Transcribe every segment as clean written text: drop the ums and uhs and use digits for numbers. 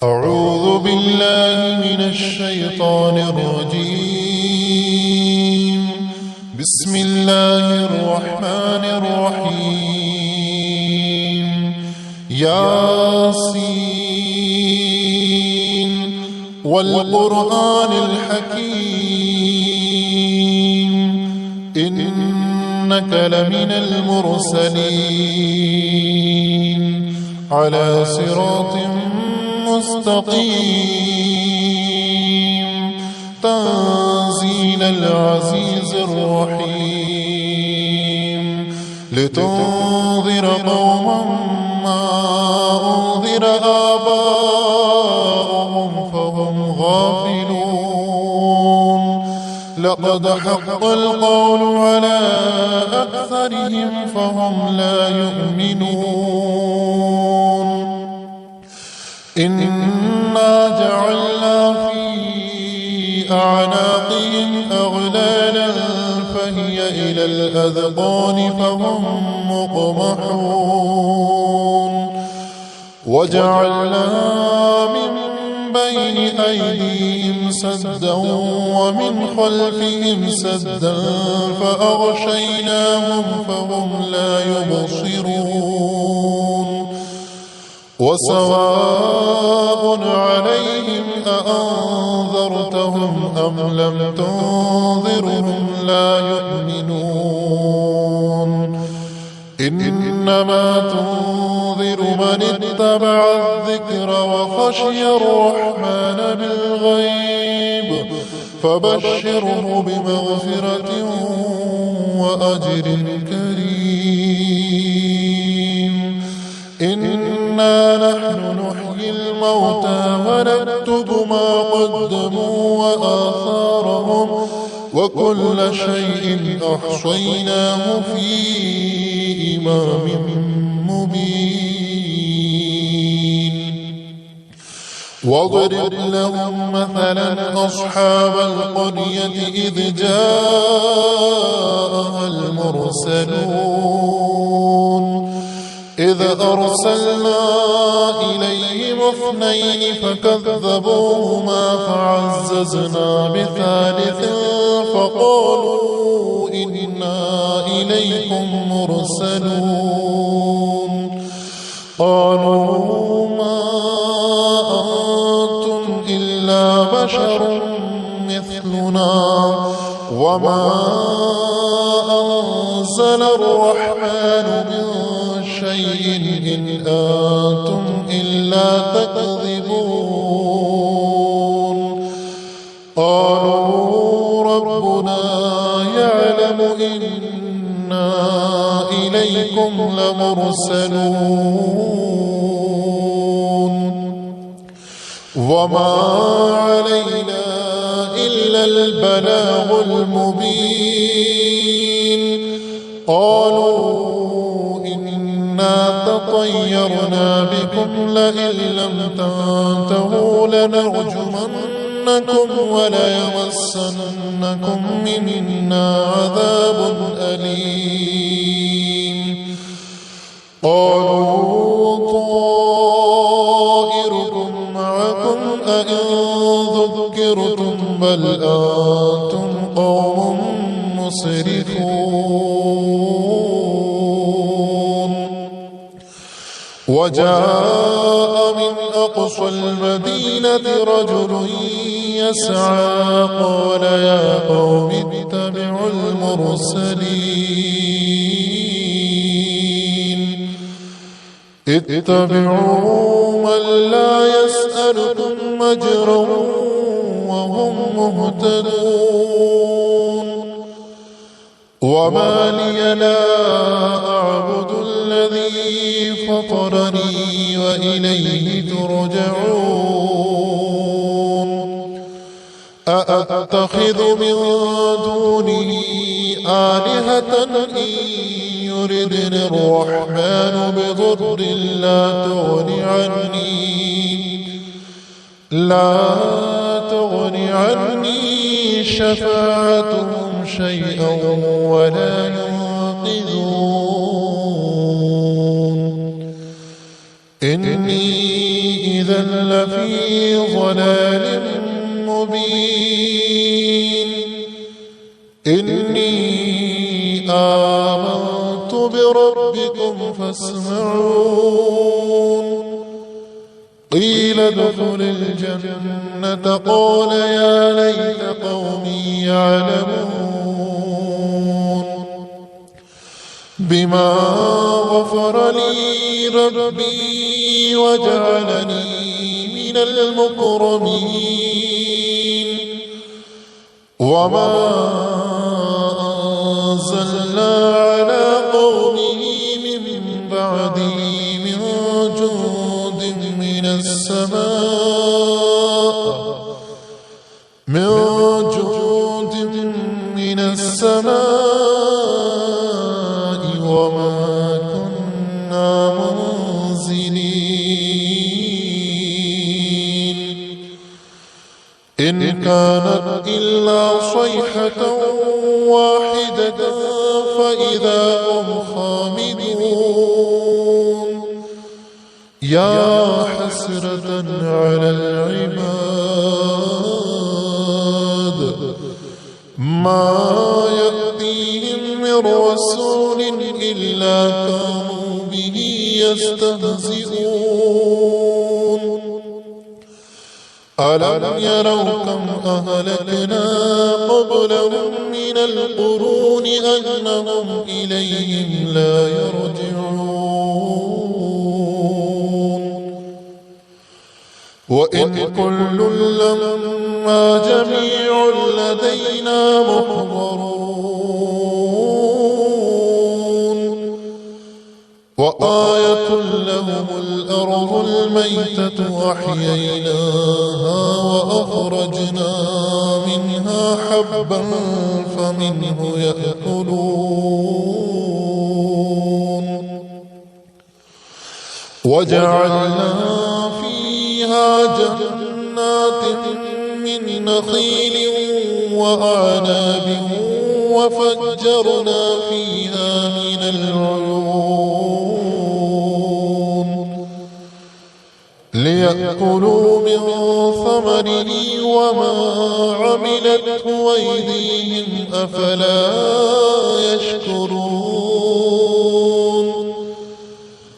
أعوذ بالله من الشيطان الرجيم. بسم الله الرحمن الرحيم. ياسين والقرآن الحكيم إنك لمن المرسلين على صراط مستقيم تنزيل العزيز الرحيم لتنذر قوما ما أنذر آباؤهم فهم غافلون لقد حق القول على أكثرهم فهم لا يؤمنون إنا جعلنا في أعناقهم أغلالا فهي إلى الأذقان فهم مقمحون وجعلنا من بين أيديهم سدا ومن خلفهم سدا فأغشيناهم فهم لا يبصرون وسواء عليهم أأنذرتهم أم لم تنذرهم لا يؤمنون إنما تنذر من اتبع الذكر وخشي الرحمن بالغيب فبشره بمغفرة وأجر كريم. إنا نحن نحيي الموتى ونكتب ما قدموا وآثارهم وكل شيء أحصيناه في إمام مبين. واضرب لهم مثلا أصحاب القرية إذ جاءها المرسلون إذ أرسلنا إليهم 2 فكذبوهما فعززنا بثالث فقالوا إنا إليكم مرسلون قالوا ما أنتم إلا بشر مثلنا وما أنزل الرحمن من شيء إن أنتم إلا تكذبون قالوا ربنا يعلم إنا إليكم لمرسلون وما علينا إلا البلاغ المبين. قالوا تطيرنا بكم لئن لم تنتهوا لنرجمنكم وليمسنكم منا عذاب أليم. قالوا طائركم معكم أئن ذكرتم بل أنتم قوم مسرفون. وجاء من أقصى المدينة رجل يسعى قال يا قوم اتبعوا المرسلين اتبعوا من لا يسألكم أجرا وهم مهتدون. وما لي لا أعبد الذي فطرني وإليه ترجعون. أأتخذ من دونه آلهة إن يردني الرحمن بضر لا تغني عني شفاعتهم شيئا ولا ينقذون. إني إذا لفي ضلال مبين إني آمنت بربكم فاسمعون قيل ادخل الجنة قال يا ليت قومي يعلمون بما غفر لي ربي وجعلني من المكرمين وما أنزلنا على قومه من بعده من جند من السماء وما كنا منزلين إن كانت إلا صيحة واحدة فإذا هم خامدون يا حسرة على العباد ما يأتيهم من رسول إلا كانوا به يستهزئون ألم يروا كم أهلكنا قبلهم من القرون أنهم إليهم لا يرجعون وإن كل لما جميع لدينا محضرون وآية لهم الأرض الميتة أحييناها وأخرجنا منها حبا فمنه يأكلون وجعلنا فيها جنات من نخيل وأعناب وفجرنا فيها من العيون ليأكلوا من ثمره وما عملته أيديهم أفلا يشكرون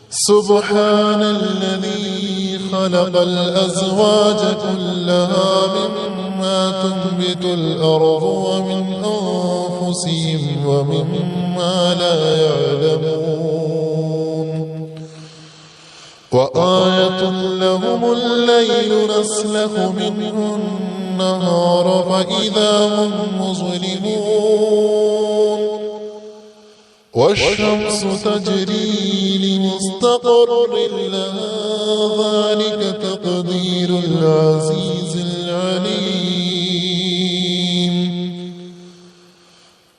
سبحان الذي خلق الأزواج كلها مما تنبت الأرض ومن أنفسهم ومما لا يعلمون وآية لهم الليل نسلخ منه النهار فإذا هم مظلمون والشمس تجري لمستقر لها ذلك تقدير العزيز العليم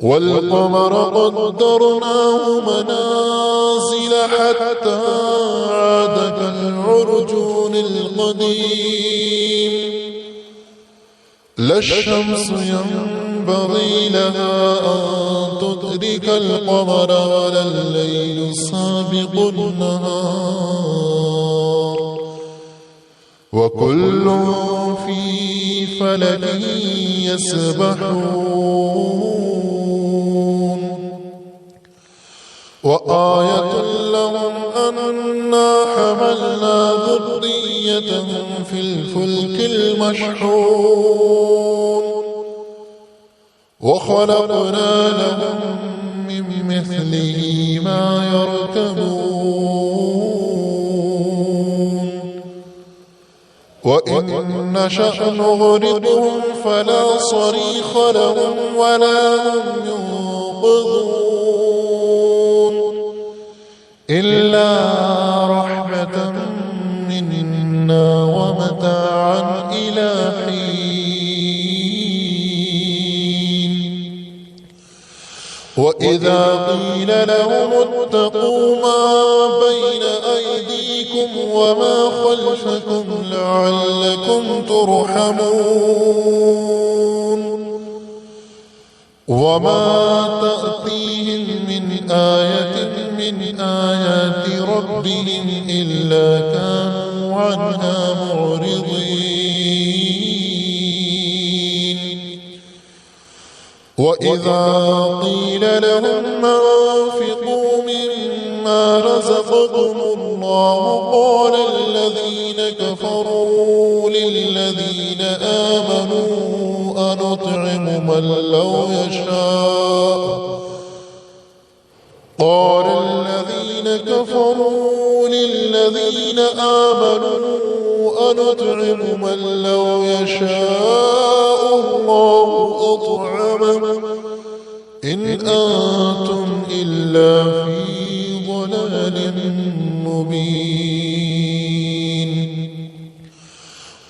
والقمر قدرناه منازل حتى عاد كالعرجون القديم لا الشمس ينبغي لها أن تدرك القمر ولا الليل سابق النهار وكل في فلك يسبحون وآية لهم أنا حملنا ذريتهم في الفلك المشحون وخلقنا لهم من مثله ما يركبون وإن نشأ نغرقهم فلا صريخ لهم ولا هم ينقذون إلا رحمة منا ومتاعا إلى حين وإذا قيل لهم اتقوا ما بين أيديكم وما خلفكم لعلكم ترحمون وما تأتيهم من آية من من آيات ربهم إلا كانوا عنها معرضين وإذا قيل لهم أنفقوا مما رزقكم الله قال الذين كفروا للذين آمنوا أنطعم من لو يشاء قال الذين كفروا للذين آمنوا أنطعم من لو يشاء الله أطعمه إن أنتم إلا في ضلال مبين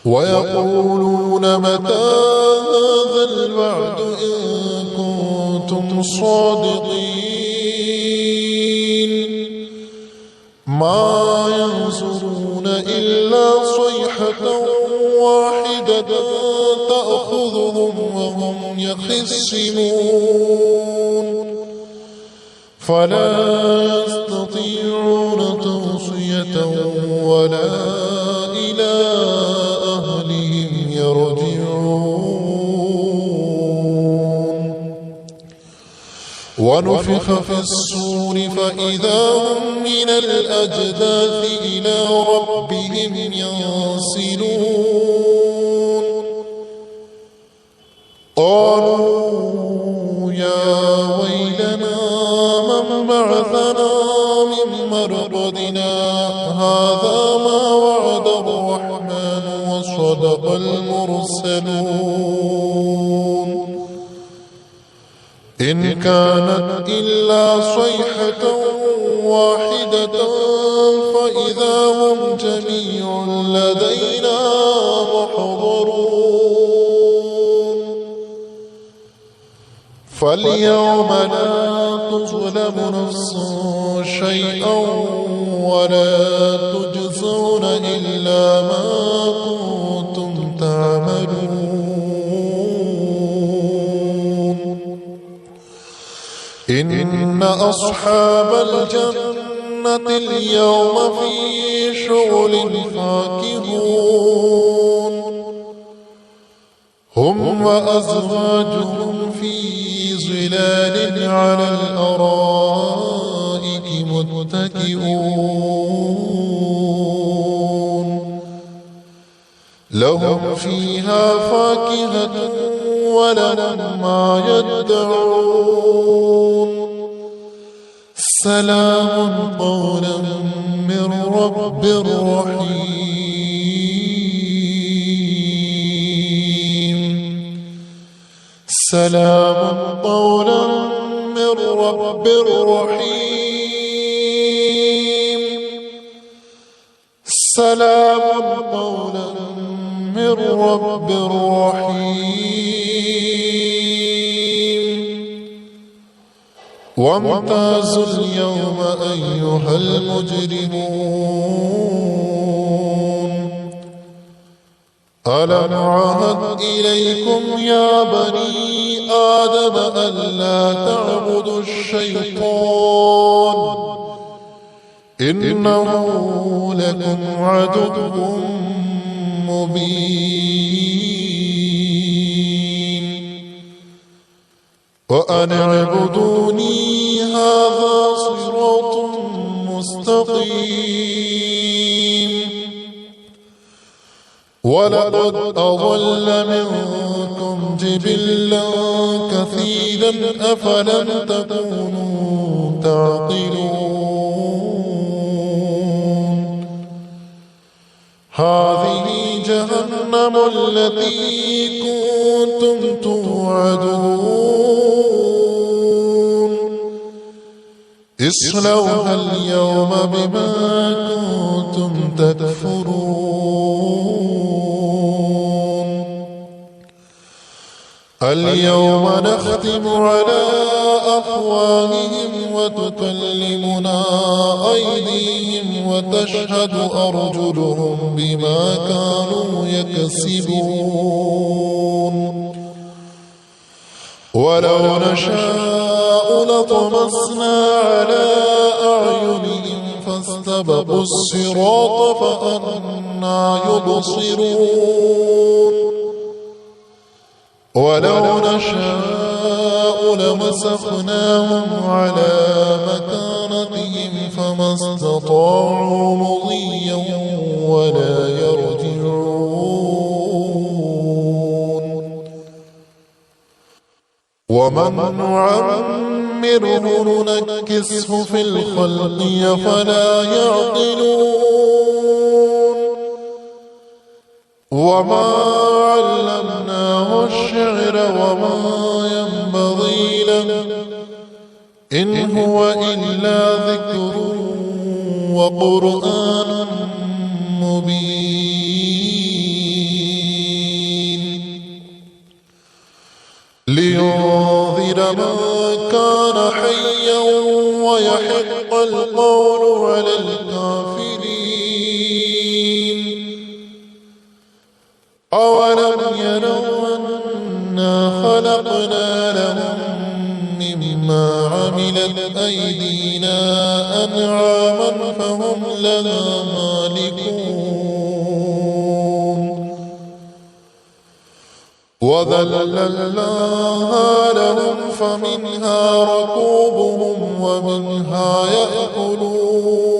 ويقولون متى هذا الوعد إن كنتم صادقين ما ينظرون إلا صيحة واحدة تأخذهم وهم يخصمون فلا يستطيعون توصية ولا إلى أهلهم يرجعون ونفخ في الصور فإذا هم من الأجداث إلى ربهم ينسلون قالوا يا ويلنا من بعثنا من مرقدنا هذا ما وعد الرحمن وصدق المرسلون إن كانت إلا صيحة واحدة فإذا هم جميع لدينا محضرون فاليوم لا تظلم نفس شيئا ولا تجزون إلا ما كنتم تعملون إن أصحاب الجنة اليوم في شغل فاكهون هم وأزواجهم في ظلال على الأرائك متكئون لهم فيها فاكهة ولهم ما يدعون سلام قولا من رب رحيم سلام قولا من رب رحيم سلام قولا من رب رحيم وامتازوا اليوم أيها المجرمون ألم عهد إليكم يا بني آدم ألا تعبدوا الشيطان إنه لكم عدو مبين وأن اعبدوني هذا صراط مستقيم ولقد أضل منكم جبلا كثيرا أفلم تكونوا تعقلون هذه جهنم التي كنتم توعدون اصلوها اليوم بما كنتم تكفرون اليوم نختم على أفواههم وتكلمنا أيديهم وتشهد أرجلهم بما كانوا يكسبون ولو نشاء لطمسنا على أعينهم فاستبقوا الصراط فأنى يبصرون ولو نشاء لمسخناهم على مكانتهم فما استطاعوا مضيا ولا يرجعون ومن نعمره ننكسه في الخلق أفلا يعقلون وما علمناه الشعر وما ينبغي له إن هو إلا ذكر وقرآن مبين لينذر من كان حيا ويحق القول على الكافرين أولم يروا أنا خلقنا لهم مما عملت أيدينا أنعاما فهم لها مالكون وذللناها لهم فمنها ركوبهم ومنها يأكلون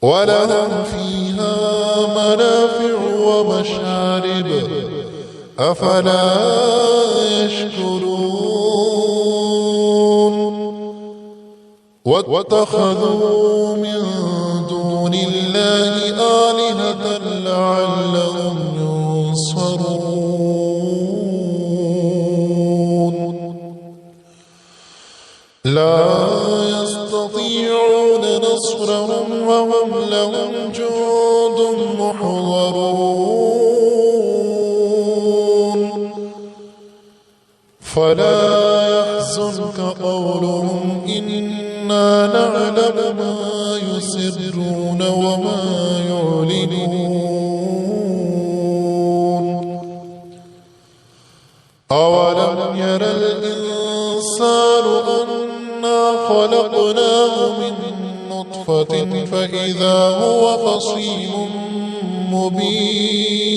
ولهم فيها منافع ومشارب أفلا يشكرون واتخذوا من دون الله آلهة لعلهم ينصرون لا يستطيعون نصرهم وهم لهم جند محضرون فلا يحزنك قولهم إنا نعلم ما يسرون وما يعلنون أولم ير الإنسان أنا خلقناه من نطفة فإذا هو خصيم مبين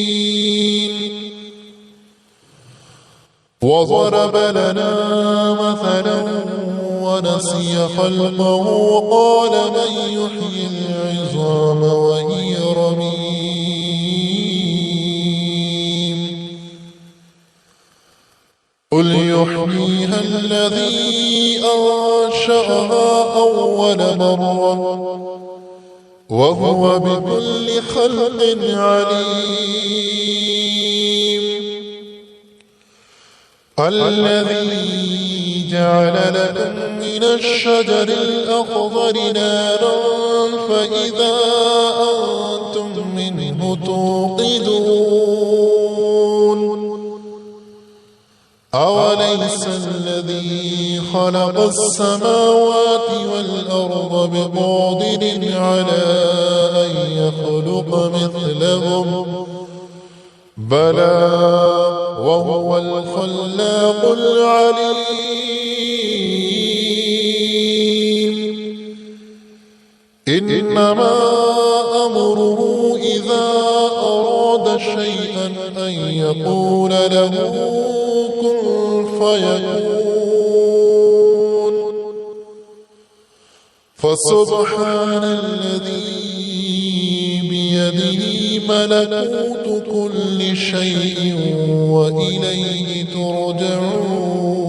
وضرب لنا مثلا ونسي خلقه قال من يحيي العظام وهي رميم قل يحييها الذي أنشأها أول مرة وهو بكل خلق عليم الذي جعل لكم من الشجر الأخضر نارا فإذا أنتم منه توقدون أوليس الذي خلق السماوات والأرض بقادر على أن يخلق مثلهم بلى وهو الخلاق العليم إنما أمره إذا أراد شيئا أن يقول له كن فيكون فسبحان الذي بيده ملكوت كل شيء وإليه ترجعون